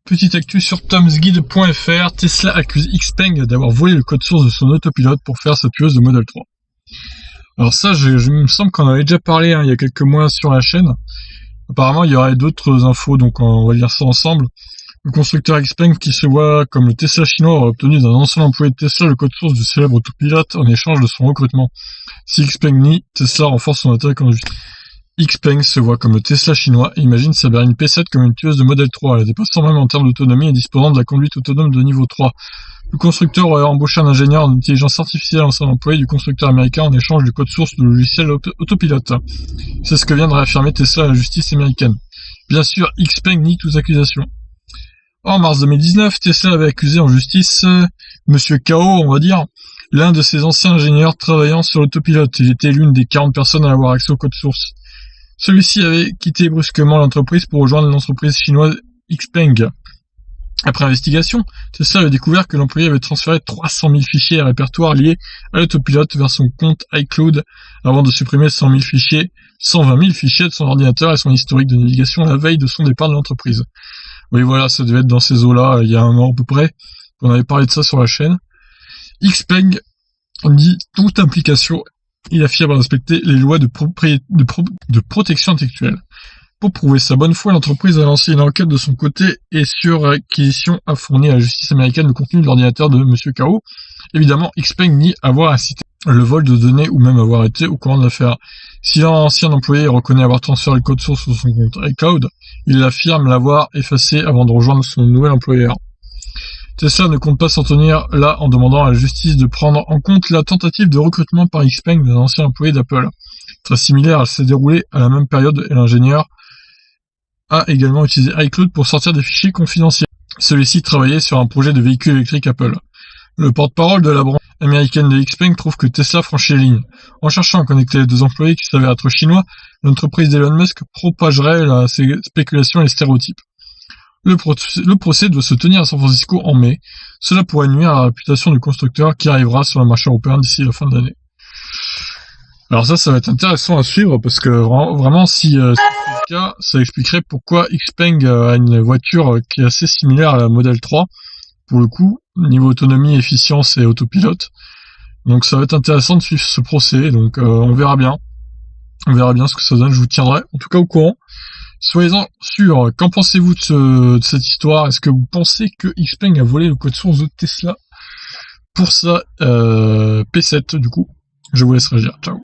Petite actu sur tomsguide.fr, Tesla accuse Xpeng d'avoir volé le code source de son autopilote pour faire sa tueuse de Model 3. Alors ça, je me semble qu'on en avait déjà parlé il y a quelques mois sur la chaîne. Apparemment, il y aurait d'autres infos, donc on va lire ça ensemble. Le constructeur Xpeng, qui se voit comme le Tesla chinois, aurait obtenu d'un ancien employé de Tesla le code source du célèbre autopilote en échange de son recrutement. Si Xpeng nie, Tesla renforce son attaque en justice. Xpeng se voit comme le Tesla chinois et imagine sa berline P7 comme une tueuse de Model 3, la dépassant même en termes d'autonomie et disposant de la conduite autonome de niveau 3. Le constructeur aurait embauché un ingénieur en intelligence artificielle en son employé du constructeur américain en échange du code source de logiciel autopilote. C'est ce que vient de réaffirmer Tesla à la justice américaine. Bien sûr, Xpeng nie toute accusation. En mars 2019, Tesla avait accusé en justice Monsieur Kao, on va dire, l'un de ses anciens ingénieurs travaillant sur l'autopilote. Il était l'une des 40 personnes à avoir accès au code source. Celui-ci avait quitté brusquement l'entreprise pour rejoindre l'entreprise chinoise Xpeng. Après investigation, Tesla avait découvert que l'employé avait transféré 300 000 fichiers et répertoires liés à l'autopilote vers son compte iCloud avant de supprimer 120 000 fichiers de son ordinateur et son historique de navigation la veille de son départ de l'entreprise. Oui, voilà, ça devait être dans ces eaux-là, il y a un an à peu près, qu'on avait parlé de ça sur la chaîne. Xpeng nie toute implication. Il affirme respecter les lois de protection intellectuelle. Pour prouver sa bonne foi, l'entreprise a lancé une enquête de son côté et sur acquisition a fourni à la justice américaine le contenu de l'ordinateur de Monsieur Kao. Évidemment, Xpeng nie avoir incité le vol de données ou même avoir été au courant de l'affaire. Si l'ancien employé reconnaît avoir transféré le code source sur son compte iCloud, il affirme l'avoir effacé avant de rejoindre son nouvel employeur. Tesla ne compte pas s'en tenir là en demandant à la justice de prendre en compte la tentative de recrutement par Xpeng d'un ancien employé d'Apple. Très similaire, elle s'est déroulée à la même période et l'ingénieur a également utilisé iCloud pour sortir des fichiers confidentiels. Celui-ci travaillait sur un projet de véhicule électrique Apple. Le porte-parole de la branche américaine de Xpeng trouve que Tesla franchit les lignes. En cherchant à connecter les deux employés qui s'avèrent être chinois, l'entreprise d'Elon Musk propagerait la spéculation et les stéréotypes. Le procès doit se tenir à San Francisco en mai. Cela pourrait nuire à la réputation du constructeur qui arrivera sur le marché européen d'ici la fin de l'année. Alors ça va être intéressant à suivre parce que vraiment si c'est le cas, ça expliquerait pourquoi Xpeng a une voiture qui est assez similaire à la Model 3, pour le coup, niveau autonomie, efficience et autopilote. Donc ça va être intéressant de suivre ce procès, donc on verra bien. On verra bien ce que ça donne, je vous tiendrai en tout cas au courant. Soyez-en sûrs, qu'en pensez-vous de cette histoire? Est-ce que vous pensez que Xpeng a volé le code source de Tesla pour sa P7 du coup? Je vous laisse réagir, ciao.